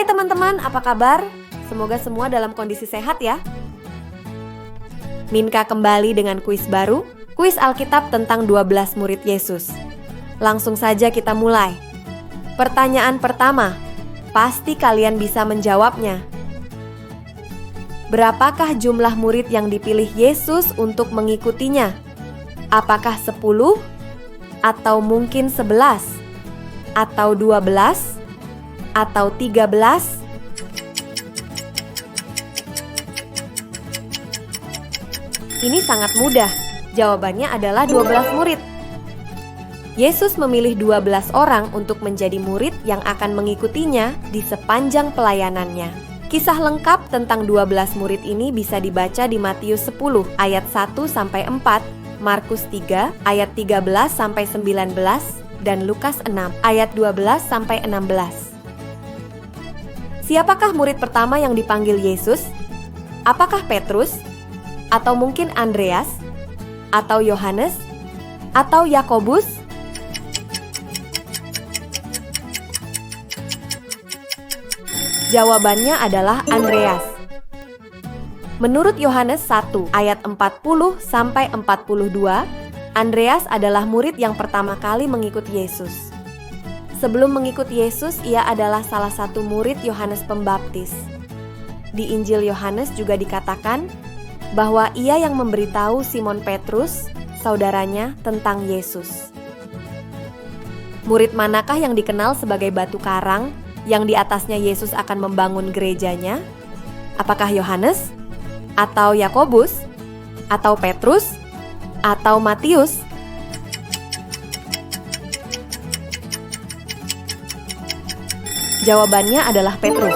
Hai teman-teman, apa kabar? Semoga semua dalam kondisi sehat ya. Minka kembali dengan kuis baru, kuis Alkitab tentang 12 murid Yesus. Langsung saja kita mulai. Pertanyaan pertama, pasti kalian bisa menjawabnya. Berapakah jumlah murid yang dipilih Yesus untuk mengikutinya? Apakah 10? Atau mungkin 11? Atau 12? Atau 13? Ini sangat mudah. Jawabannya adalah 12 murid. Yesus memilih 12 orang untuk menjadi murid yang akan mengikutinya di sepanjang pelayanannya. Kisah lengkap tentang 12 murid ini bisa dibaca di Matius 10 ayat 1-4, Markus 3 ayat 13-19, dan Lukas 6 ayat 12-16. Siapakah murid pertama yang dipanggil Yesus? Apakah Petrus? Atau mungkin Andreas? Atau Yohanes? Atau Yakobus? Jawabannya adalah Andreas. Menurut Yohanes 1 ayat 40-42, Andreas adalah murid yang pertama kali mengikuti Yesus. Sebelum mengikuti Yesus, ia adalah salah satu murid Yohanes Pembaptis. Di Injil Yohanes juga dikatakan bahwa ia yang memberitahu Simon Petrus, saudaranya, tentang Yesus. Murid manakah yang dikenal sebagai batu karang yang di atasnya Yesus akan membangun gerejanya? Apakah Yohanes? Atau Yakobus? Atau Petrus? Atau Matius? Jawabannya adalah Petrus.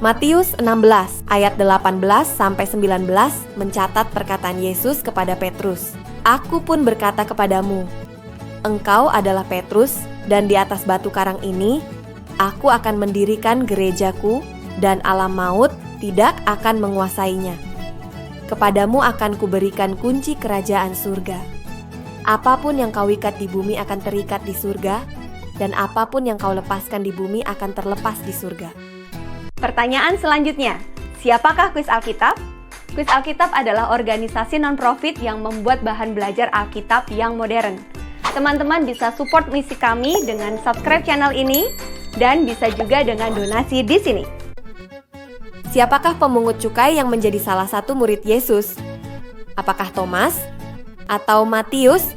Matius 16 ayat 18-19 mencatat perkataan Yesus kepada Petrus. Aku pun berkata kepadamu, engkau adalah Petrus, dan di atas batu karang ini, aku akan mendirikan gerejaku, dan alam maut tidak akan menguasainya. Kepadamu akan kuberikan kunci kerajaan surga. Apapun yang kau ikat di bumi akan terikat di surga, dan apapun yang kau lepaskan di bumi akan terlepas di surga. Pertanyaan selanjutnya, siapakah Kuis Alkitab? Kuis Alkitab adalah organisasi non-profit yang membuat bahan belajar Alkitab yang modern. Teman-teman bisa support misi kami dengan subscribe channel ini, dan bisa juga dengan donasi di sini. Siapakah pemungut cukai yang menjadi salah satu murid Yesus? Apakah Thomas? Atau Matius?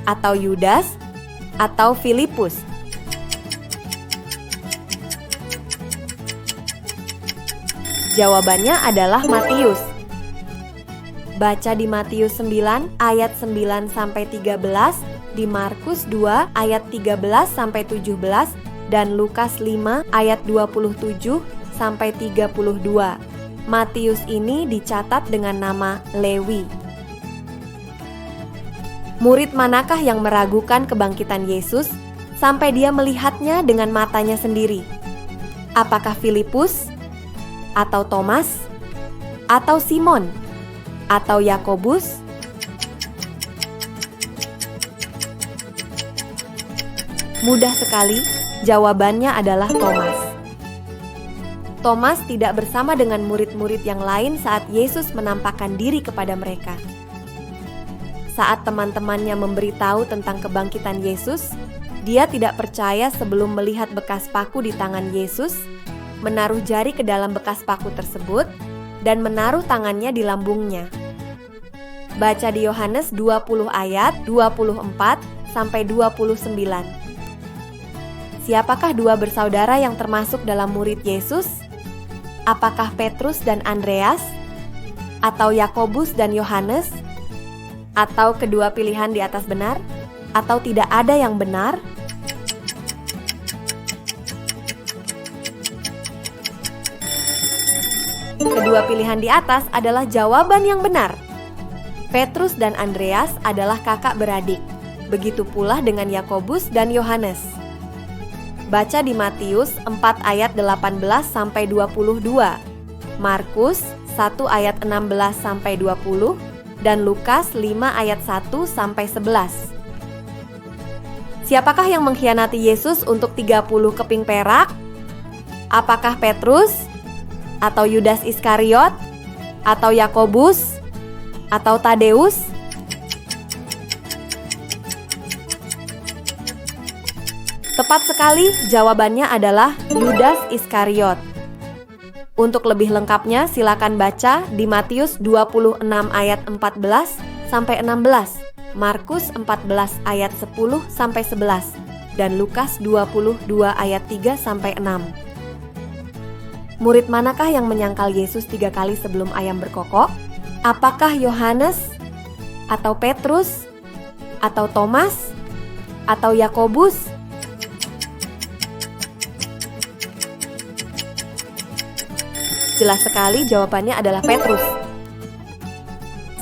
Atau Yudas? Atau Filipus? Jawabannya adalah Matius. Baca di Matius 9 ayat 9-13, di Markus 2 ayat 13-17, dan Lukas 5 ayat 27-32. Matius ini dicatat dengan nama Lewi. Murid manakah yang meragukan kebangkitan Yesus sampai dia melihatnya dengan matanya sendiri? Apakah Filipus? Atau Thomas? Atau Simon? Atau Yakobus? Mudah sekali, jawabannya adalah Thomas. Thomas tidak bersama dengan murid-murid yang lain saat Yesus menampakkan diri kepada mereka. Saat teman-temannya memberitahu tentang kebangkitan Yesus, dia tidak percaya sebelum melihat bekas paku di tangan Yesus, menaruh jari ke dalam bekas paku tersebut, dan menaruh tangannya di lambungnya. Baca di Yohanes 20 ayat 24-29. Siapakah dua bersaudara yang termasuk dalam murid Yesus? Apakah Petrus dan Andreas? Atau Yakobus dan Yohanes? Atau kedua pilihan di atas benar? Atau tidak ada yang benar? Kedua pilihan di atas adalah jawaban yang benar. Petrus dan Andreas adalah kakak beradik. Begitu pula dengan Yakobus dan Yohanes. Baca di Matius 4 ayat 18-22, Markus 1 ayat 16-20, dan Lukas 5 ayat 1-11. Siapakah yang mengkhianati Yesus untuk 30 keping perak? Apakah Petrus? Atau Yudas Iskariot? Atau Yakobus? Atau Tadeus? Tepat sekali, jawabannya adalah Yudas Iskariot. Untuk lebih lengkapnya, silakan baca di Matius 26 ayat 14 sampai 16, Markus 14 ayat 10 sampai 11, dan Lukas 22 ayat 3 sampai 6. Murid manakah yang menyangkal Yesus 3 kali sebelum ayam berkokok? Apakah Yohanes? Atau Petrus? Atau Thomas? Atau Yakobus? Jelas sekali jawabannya adalah Petrus.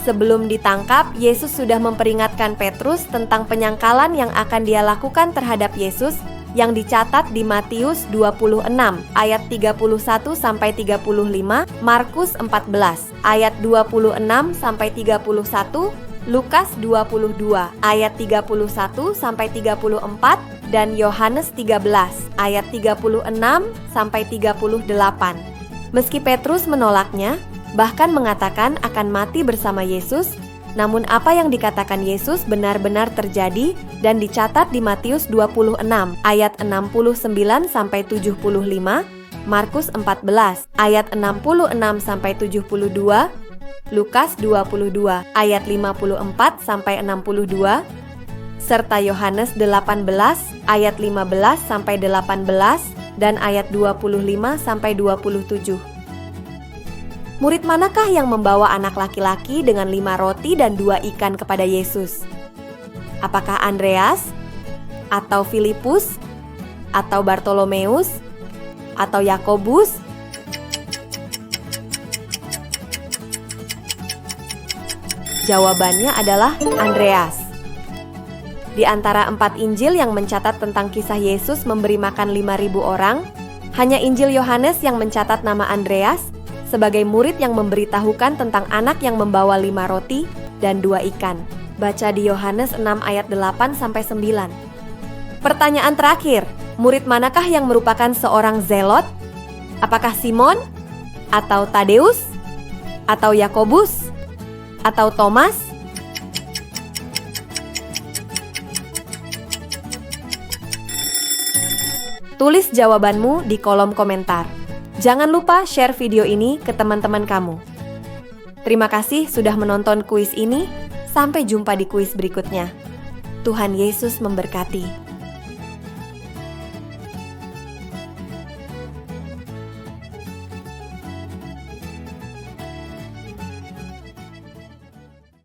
Sebelum ditangkap, Yesus sudah memperingatkan Petrus tentang penyangkalan yang akan dia lakukan terhadap Yesus yang dicatat di Matius 26 ayat 31 sampai 35, Markus 14 ayat 26 sampai 31, Lukas 22 ayat 31 sampai 34, dan Yohanes 13 ayat 36 sampai 38. Meski Petrus menolaknya, bahkan mengatakan akan mati bersama Yesus, namun apa yang dikatakan Yesus benar-benar terjadi dan dicatat di Matius 26 ayat 69 sampai 75, Markus 14 ayat 66 sampai 72, Lukas 22 ayat 54 sampai 62, serta Yohanes 18 ayat 15 sampai 18 dan ayat 25 sampai 27. Murid manakah yang membawa anak laki-laki dengan 5 roti dan 2 ikan kepada Yesus? Apakah Andreas? Atau Filipus? Atau Bartolomeus? Atau Yakobus? Jawabannya adalah Andreas. Di antara 4 Injil yang mencatat tentang kisah Yesus memberi makan 5.000 orang, hanya Injil Yohanes yang mencatat nama Andreas sebagai murid yang memberitahukan tentang anak yang membawa 5 roti dan 2 ikan. Baca di Yohanes 6 ayat 8 sampai 9. Pertanyaan terakhir, murid manakah yang merupakan seorang zelot? Apakah Simon? Atau Tadeus? Atau Yakobus? Atau Thomas? Tulis jawabanmu di kolom komentar. Jangan lupa share video ini ke teman-teman kamu. Terima kasih sudah menonton kuis ini. Sampai jumpa di kuis berikutnya. Tuhan Yesus memberkati.